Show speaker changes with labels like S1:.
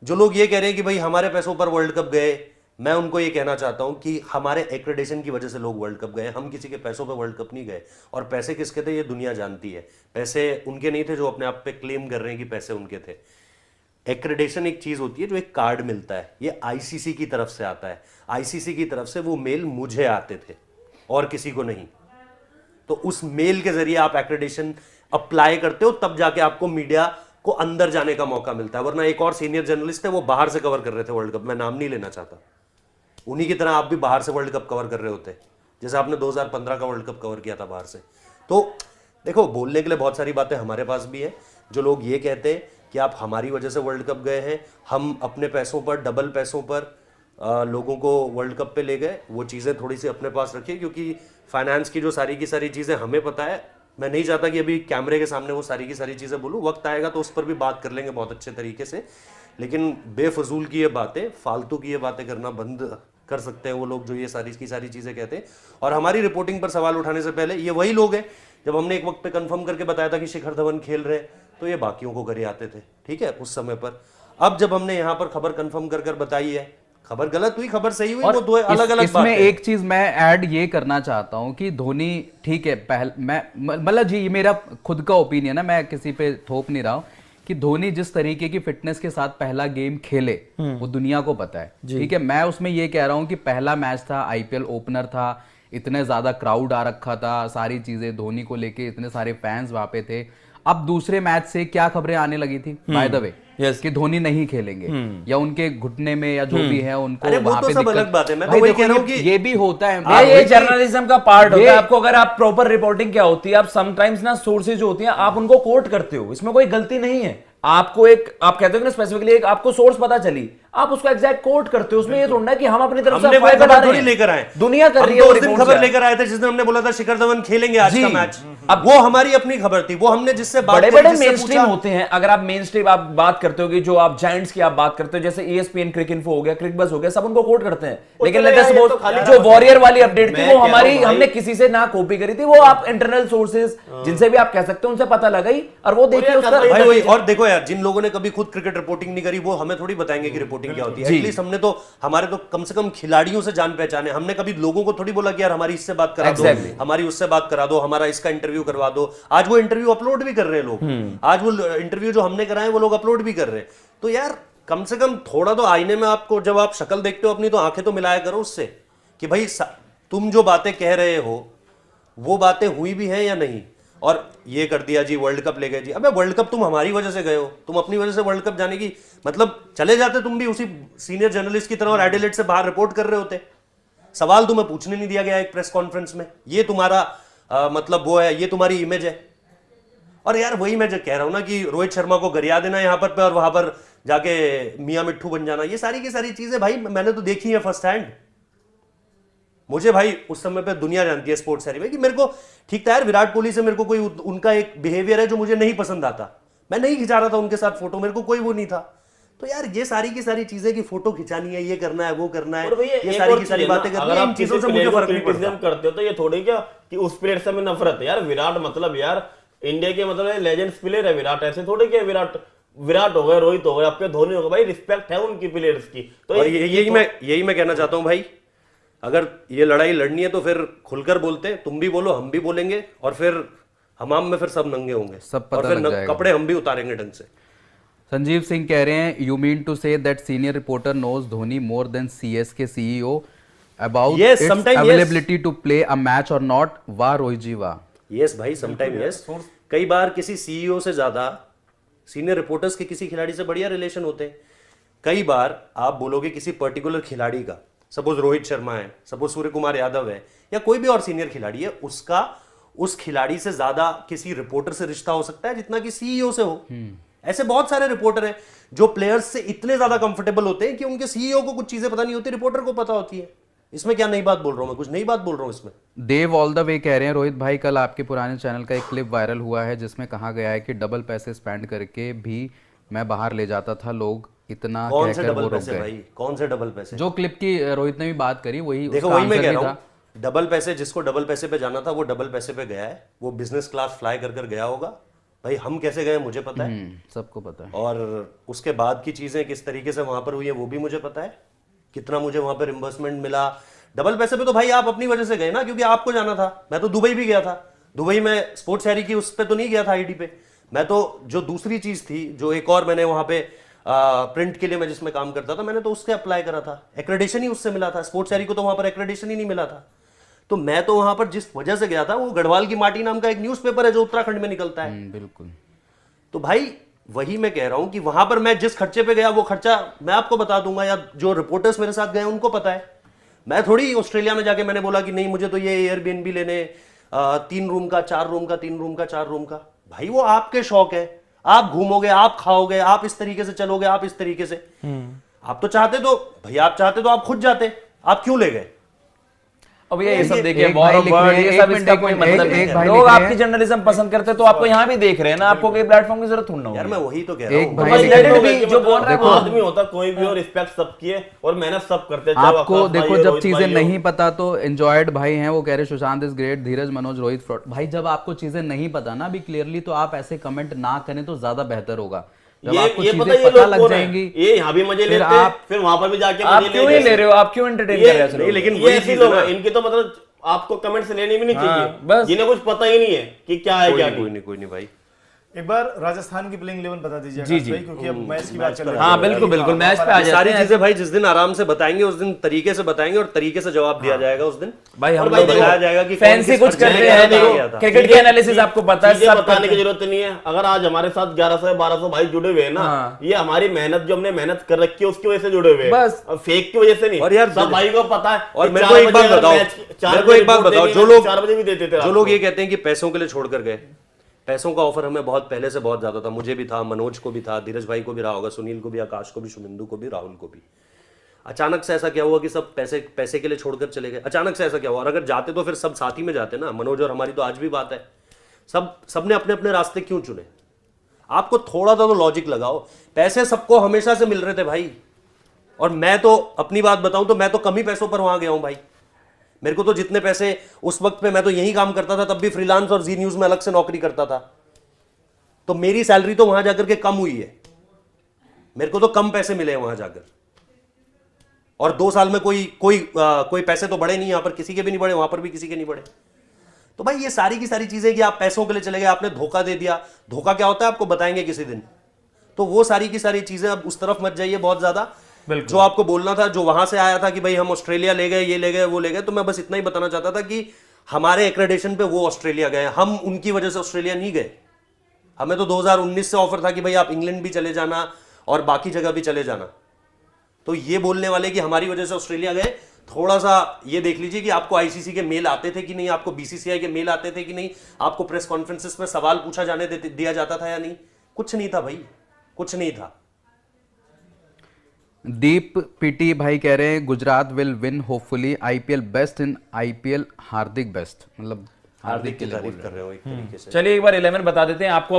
S1: जो लोग ये कह रहे हैं कि भाई हमारे पैसों पर वर्ल्ड कप गए, मैं उनको ये कहना चाहता हूं कि हमारे एक्रेडिटेशन की वजह से लोग वर्ल्ड कप गए, हम किसी के पैसों पे वर्ल्ड कप नहीं गए। और पैसे किसके थे ये दुनिया जानती है, पैसे उनके नहीं थे जो अपने आप पे क्लेम कर रहे हैं कि पैसे उनके थे। एक्रेडिटेशन एक चीज होती है जो एक कार्ड मिलता है, ये आईसीसी की तरफ से आता है, आईसीसी की तरफ से वो मेल मुझे आते थे और किसी को नहीं। तो उस मेल के जरिए आप एक्रेडिटेशन अप्लाई करते हो, तब जाके आपको मीडिया को अंदर जाने का मौका मिलता है। वरना एक और सीनियर जर्नलिस्ट है, वो बाहर से कवर कर रहे थे वर्ल्ड कप, मैं नाम नहीं लेना चाहता, उन्हीं की तरह आप भी बाहर से वर्ल्ड कप कवर कर रहे होते, जैसे आपने 2015 का वर्ल्ड कप कवर किया था बाहर से। तो देखो, बोलने के लिए बहुत सारी बातें हमारे पास भी है। जो लोग ये कहते हैं कि आप हमारी वजह से वर्ल्ड कप गए हैं, हम अपने पैसों पर, डबल पैसों पर लोगों को वर्ल्ड कप पे ले गए, वो चीज़ें थोड़ी सी अपने पास रखिए, क्योंकि फाइनेंस की जो सारी की सारी चीज़ें हमें पता है। मैं नहीं चाहता कि अभी कैमरे के सामने वो सारी की सारी चीज़ें बोलूँ, वक्त आएगा तो उस पर भी बात कर लेंगे बहुत अच्छे तरीके से। लेकिन बेफजूल की ये बातें, फालतू की ये बातें करना बंद कर सकते हैं वो लोग जो ये सारी की सारी चीज़ें कहते हैं। और हमारी रिपोर्टिंग पर सवाल उठाने से पहले ये वही लोग हैं, जब हमने एक वक्त पे कंफर्म करके बताया था कि शिखर धवन खेल रहे हैं, तो ये बाकियों को करे आते थे, ठीक है, उस समय पर। अब जब हमने यहाँ पर खबर कंफर्म कर कर बताई है, खबर गलत हुई, खबर सही हुई, वो दो अलग अलग बात है।
S2: इसमें एक चीज मैं ऐड ये करना चाहता हूं कि धोनी, ठीक है, मैं मतलब जी, ये मेरा खुद का ओपिनियन है, मैं किसी पे थोप नहीं रहा हूं, कि धोनी जिस तरीके की फिटनेस के साथ पहला गेम खेले वो दुनिया को पता है, ठीक है। मैं उसमें ये कह रहा हूं कि पहला मैच था, आईपीएल ओपनर था, इतने ज्यादा क्राउड आ रखा था, सारी चीजें धोनी को लेके, इतने सारे फैंस वहां पे थे। अब दूसरे मैच से क्या खबरें आने लगी थी बाय द वे, कि धोनी नहीं खेलेंगे या उनके घुटने में या जो भी है उनको वहां पे
S1: सब अलग बात है। मैं
S2: भाई
S1: तो वही
S2: देखो,
S1: कह रहा हूं कि
S2: ये भी होता है,
S3: ये जर्नलिज्म का पार्ट होता है। आपको अगर आप प्रॉपर रिपोर्टिंग क्या होती है, आप समटाइम्स ना सोर्सेज जो होती हैं आप उनको कोट करते हो, इसमें कोई गलती नहीं है। आपको एक, आप कहते हो ना स्पेसिफिकली एक आपको सोर्स पता चली, आप उसको एग्जैक्ट कोट करते हो, उसमें ये थोड़ा कि हम अपनी तरफ से
S1: थोड़ी लेकर आए,
S3: दुनिया कर रही है।
S1: उस दिन खबर लेकर आए थे जिस दिन हमने बोला था शिखर धवन खेलेंगे आज का मैच, अब वो हमारी अपनी खबर थी, वो हमने जिससे
S3: बड़े बड़े मेन स्ट्रीम होते हैं। अगर आप मेन स्ट्रीम आप बात करते हो कि जो आप जायंट्स की आप बात करते हो, जैसे ESPN, क्रिकइन्फो हो गया, क्रिकबज़ हो गया, सब उनको कोट करते हैं। लेकिन लेटेस्ट जो वॉरियर वाली अपडेट थी वो हमारी, हमने किसी से ना कॉपी करी थी, वो आप इंटरनल सोर्सेज जिनसे भी आप कह सकते हो उनसे पता लगाई, और वो देखिए उसका।
S1: और देखो यार, जिन लोगों ने कभी खुद क्रिकेट रिपोर्टिंग नहीं करी, वो हमें थोड़ी बताएंगे कि रिपोर्टिंग क्या होती है। एटलीस्ट हमने तो, हमारे तो कम से कम खिलाड़ियों से जान पहचाने, हमने कभी लोगों को थोड़ी बोला कि यार हमारी इससे बात करा दो, हमारी उससे बात करा दो, हमारा इसका इंटरव्यू करवा दो। आज वो इंटरव्यू अपलोड भी कर रहे हैं लोग, आज वो इंटरव्यू जो हमने कराए वो लोग अपलोड भी कर रहे हैं। तो यार कम से कम थोड़ा तो आईने में आपको, जब आप शक्ल देखते हो अपनी, तो आंखें तो मिलाया करो उससे कि भाई तुम जो बातें कह रहे हो वो बातें हुई भी हैं या नहीं। और ये कर दिया जी, वर्ल्ड कप ले गए जी। अबे वर्ल्ड कप तुम हमारी वजह से गए हो, तुम अपनी वजह से वर्ल्ड कप जाने की, मतलब चले जाते तुम भी उसी सीनियर जर्नलिस्ट की तरह और एडिलेड से बाहर रिपोर्ट कर रहे होते। सवाल तुम्हें पूछने नहीं दिया गया एक प्रेस कॉन्फ्रेंस में, ये तुम्हारा मतलब वो है, ये तुम्हारी इमेज है। और यार वही मैं जो कह रहा हूं ना कि रोहित शर्मा को गरिया देना यहाँ पर और वहां पर जाके मियां मिट्ठू बन जाना, ये सारी की सारी चीजें भाई मैंने तो देखी है फर्स्ट हैंड। मुझे भाई उस समय पे दुनिया जानती है स्पोर्ट्स में कि मेरे को, ठीक था यार, विराट कोहली से मेरे को कोई उनका एक बिहेवियर है जो मुझे नहीं पसंद आता, मैं नहीं खिंचा रहा था उनके साथ फोटो, मेरे को कोई वो नहीं था। तो यार ये सारी की सारी चीजें कि फोटो खिंचानी है, ये करना है, वो करना है, ये सारी की सारी बातें करनी है, इन चीजों से मुझे फर्क नहीं पड़ता।
S4: करते हो तो ये थोड़ी क्या कि उस प्लेयर से हमें नफरत है यार। विराट मतलब यार इंडिया के मतलब लेजेंड्स प्लेयर है विराट, ऐसे थोड़े क्या विराट हो गए, रोहित हो गए, आपके धोनी हो गए, भाई रिस्पेक्ट है उनकी प्लेयर्स की। तो
S1: यही मैं कहना चाहता हूं भाई, अगर ये लड़ाई लड़नी है तो फिर खुलकर बोलते हैं, तुम भी बोलो हम भी बोलेंगे, और फिर हमाम में फिर सब नंगे होंगे,
S2: सब पता
S1: और फिर
S2: लग जाएगा।
S1: कपड़े हम भी उतारेंगे ढंग से।
S2: संजीव सिंह कह रहे हैं, you mean to say that senior reporter knows Dhoni more than CSK CEO about its availability to play a match और नॉट, वाह रोहित जी वाह।
S1: यस भाई, समटाइम यस। कई बार किसी CEO से ज्यादा सीनियर रिपोर्टर्स के किसी खिलाड़ी से बढ़िया रिलेशन होते हैं। कई बार आप बोलोगे किसी पर्टिकुलर खिलाड़ी का, सपोज रोहित शर्मा है, सपोज सूर्य कुमार यादव है, या कोई भी और सीनियर खिलाड़ी है, उसका उस खिलाड़ी से ज्यादा किसी रिपोर्टर से रिश्ता हो सकता है जितना कि CEO से हो। ऐसे बहुत सारे रिपोर्टर हैं जो प्लेयर्स से इतने ज्यादा कंफर्टेबल होते हैं कि उनके CEO को कुछ चीजें पता नहीं होती, रिपोर्टर को पता होती है। इसमें क्या नई बात बोल रहा हूं मैं, कुछ नई बात बोल रहा हूं इसमें।
S2: देव ऑल द वे कह रहे हैं, रोहित भाई कल आपके पुराने चैनल का एक क्लिप वायरल हुआ है जिसमें कहा गया है कि डबल पैसे स्पेंड करके भी मैं बाहर ले जाता था, लोग इतना
S1: कौन से डबल पैसे भाई, कौन से डबल पैसे?
S2: जो क्लिप की रोहित ने भी बात करी वही,
S1: देखो वही मैं कह रहा हूं, डबल पैसे, जिसको डबल पैसे पे जाना था वो डबल पैसे पे गया है, वो बिजनेस क्लास फ्लाई कर गया होगा, भाई हम कैसे गए मुझे पता है,
S2: सबको पता है।
S1: और उसके बाद की चीजें किस तरीके से वहां पर हुई है वो भी मुझे पता है, कितना मुझे वहां पर रिम्बर्समेंट मिला। डबल पैसे पे तो भाई आप अपनी वजह से गए ना, क्योंकि आपको जाना था। मैं तो दुबई भी गया था, दुबई में स्पोर्ट्स हैरी की उस पे तो नहीं गया था, आईडी पे। मैं तो जो दूसरी चीज थी, जो एक और मैंने वहां पे प्रिंट के लिए मैं जिसमें काम करता था, मैंने तो उसके अप्लाई करा था, एक्रेडिशन ही उससे मिला था। स्पोर्ट्स हैरी को तो वहां पर एक्रेडिशन ही नहीं मिला था। तो मैं तो वहां पर जिस वजह से गया था, वो गढ़वाल की माटी नाम का एक न्यूज़पेपर है जो उत्तराखंड में निकलता है।
S2: बिल्कुल।
S1: तो भाई वही मैं कह रहा हूं कि वहां पर मैं जिस खर्चे पे गया वो खर्चा मैं आपको बता दूंगा, या जो रिपोर्टर्स मेरे साथ गए उनको पता है। मैं थोड़ी ऑस्ट्रेलिया में जाके मैंने बोला कि नहीं मुझे तो ये एयरबीएनबी लेने 3 रूम का 4 रूम का 3 रूम का 4 रूम का। भाई वो आपके शौक है, आप घूमोगे, आप खाओगे, आप इस तरीके से चलोगे, आप इस तरीके से। आप तो चाहते तो भाई, आप चाहते तो आप खुद जाते, आप क्यों ले गए?
S3: अब ये सब देखिए
S2: एक भाई लिख रहे हैं,
S3: ये
S2: एक
S3: सब
S2: मिनट,
S3: इसका
S2: एक
S3: कोई
S2: मिनट,
S3: मतलब
S2: एक
S3: नहीं है।
S2: भाई
S3: लोग
S2: लिख रहे
S3: आपकी
S2: हैं।
S3: जर्नलिज्म पसंद करते हैं तो आपको यहाँ भी देख रहे हैं ना, आपको कोई प्लेटफॉर्म की जरूरत थोड़ा ना
S1: यार
S3: होगी।
S1: मैं वही तो कह रहा
S2: एक
S1: हूँ।
S2: भाई
S3: भाई
S2: लिख
S3: let
S2: रहे
S3: it
S2: हैं।
S3: be, जो बोल रहा है वो
S4: आदमी होता कोई भी, और रिस्पेक्ट सबकी है और मेहनत सब करते हैं। चाहे
S2: आपको
S4: आकाश भाई
S2: देखो
S4: हो,
S2: जब
S4: रोहित
S2: चीजें
S4: भाई हो।
S2: नहीं पता तो एंजॉयड भाई हैं, वो कह रहे Sushant is great, Dheeraj, Manoj, Rohit, fraud. भाई जब आपको चीजें नहीं पता ना अभी क्लियरली, तो आप ऐसे कमेंट ना करें तो ज्यादा बेहतर होगा। जब आपको
S4: ये
S2: चीजें
S4: पता ये
S2: पता
S4: लोग
S2: लग
S4: कौन है?
S2: जाएंगी,
S4: ये यहाँ भी मजे
S2: फिर
S4: लेते हैं,
S2: आप-
S4: फिर वहां पर भी जाके
S3: आप
S4: मजे
S3: क्यों ही ले रहे हो, आप क्यों एंटरटेन कर रहे हो ऐसे
S1: नहीं,
S3: लोगों
S1: लेकिन
S4: ये
S1: वही
S4: ऐसे
S1: चीज
S4: लोग
S1: है
S4: हैं,
S1: ना।
S4: इनकी तो मतलब आपको कमेंट्स लेनी भी नहीं
S3: हाँ,
S4: चाहिए,
S3: बस।
S4: जिन्हें कुछ पता ही नहीं है कि क्या है क्या नहीं।
S1: कोई नहीं भाई।
S5: एक बार राजस्थान की प्लेइंग 11 बता दीजिए
S3: जी,
S5: आकाश
S3: जी।
S5: भाई, क्योंकि अब मैच की बात चल रही है।
S3: हाँ बिल्कुल बिल्कुल, मैच पे आ
S1: ये
S3: जाते
S1: सारी
S3: हैं।
S1: चीजें भाई जिस दिन आराम से बताएंगे उस दिन तरीके से बताएंगे, और तरीके से जवाब दिया जाएगा उस दिन।
S3: भाई हम
S4: और भाई
S3: लोग
S1: बताया जाएगा कि
S3: फैंसी
S1: कौन
S3: कुछ
S1: किस
S3: कर
S1: खर्चे
S3: रहे
S1: में
S3: हैं,
S1: क्या
S3: देखो
S1: किया था।
S3: क्रिकेट की एनालिसिस आपको पता है,
S4: चीजें
S3: सब
S4: बताने की
S3: करते हैं।
S4: जरूरत नहीं है। अगर आज हमारे साथ 1100-1200 भाई जुड़े हुए हैं ना,
S3: हाँ।
S4: ये हमारी मेहनत जो हमने मेहनत कर रखी है उसकी वजह से जुड़े हुए हैं,
S3: बस।
S4: अब फेक की वजह से नहीं।
S1: और यार
S4: सब भाई को पता है।
S1: और
S4: कि
S1: मेरे
S4: 4
S1: को एक
S4: बजे
S1: बात
S4: अगर
S1: बताओ,
S4: मैच- 4
S1: मेरे को एक बात
S4: बजे
S1: बताओ,
S4: रिपोर्ट
S1: जो
S4: देनी है,
S1: लोग
S4: 4 बजे भी देते थे
S1: जो
S4: रात
S1: लोग
S4: को।
S1: ये कहते हैं कि पैसों के लिए छोड़कर गए, पैसों का ऑफर हमें बहुत पहले से बहुत ज्यादा था। मुझे भी था, मनोज को भी था, धीरज भाई को भी रहा होगा, सुनील को भी, आकाश को भी, शुमिंदु को भी, राहुल को भी। अचानक से ऐसा क्या हुआ कि सब पैसे के लिए छोड़कर चले गए? अचानक से ऐसा क्या हुआ? और अगर जाते तो फिर सब साथ ही में जाते ना। मनोज और हमारी तो आज भी बात है, सबने अपने अपने रास्ते क्यों चुने? आपको थोड़ा सा तो लॉजिक लगाओ। पैसे सबको हमेशा से मिल रहे थे भाई, और मैं तो अपनी बात बताऊं तो मैं तो कम ही पैसों पर वहां गया हूं भाई। मेरे को तो जितने पैसे उस वक्त पे, मैं तो यही काम करता था, तब भी फ्रीलांस और जी न्यूज में अलग से नौकरी करता था, तो मेरी सैलरी तो वहां जाकर के कम हुई है। मेरे को तो कम पैसे मिले हैं वहां जाकर, और 2 साल में कोई पैसे तो बढ़े नहीं, यहां पर किसी के भी नहीं बढ़े, वहां पर भी किसी के नहीं बढ़े। तो भाई ये सारी की सारी चीजें कि आप पैसों के लिए चले गए, आपने धोखा दे दिया। धोखा क्या होता है आपको बताएंगे किसी दिन। तो वो सारी की सारी चीजें, अब उस तरफ मत जाइए बहुत ज्यादा। जो आपको बोलना था, जो वहां से आया था कि भाई हम ऑस्ट्रेलिया ले गए, ये ले गए, वो ले गए, तो मैं बस इतना ही बताना चाहता था कि हमारे एक्रेडिशन पे वो ऑस्ट्रेलिया गए, हम उनकी वजह से ऑस्ट्रेलिया नहीं गए। हमें तो 2019 से ऑफर था कि भाई आप इंग्लैंड भी चले जाना और बाकी जगह भी चले जाना। तो ये बोलने वाले कि हमारी वजह से ऑस्ट्रेलिया गए, थोड़ा सा ये देख लीजिए कि आपको आईसीसी के मेल आते थे कि नहीं, आपको बीसीसीआई के मेल आते थे कि नहीं, आपको प्रेस कॉन्फ्रेंसेस में सवाल पूछा जाने दिया जाता था या नहीं। कुछ नहीं था भाई, कुछ नहीं था।
S2: दीप पीटी भाई कह रहे हैं Gujarat will win hopefully IPL, best in IPL, Hardik best. मतलब
S1: हार्दिक की तारीफ कर रहे हो एक तरीके से।
S3: चलिए एक बार 11 बता देते हैं आपको।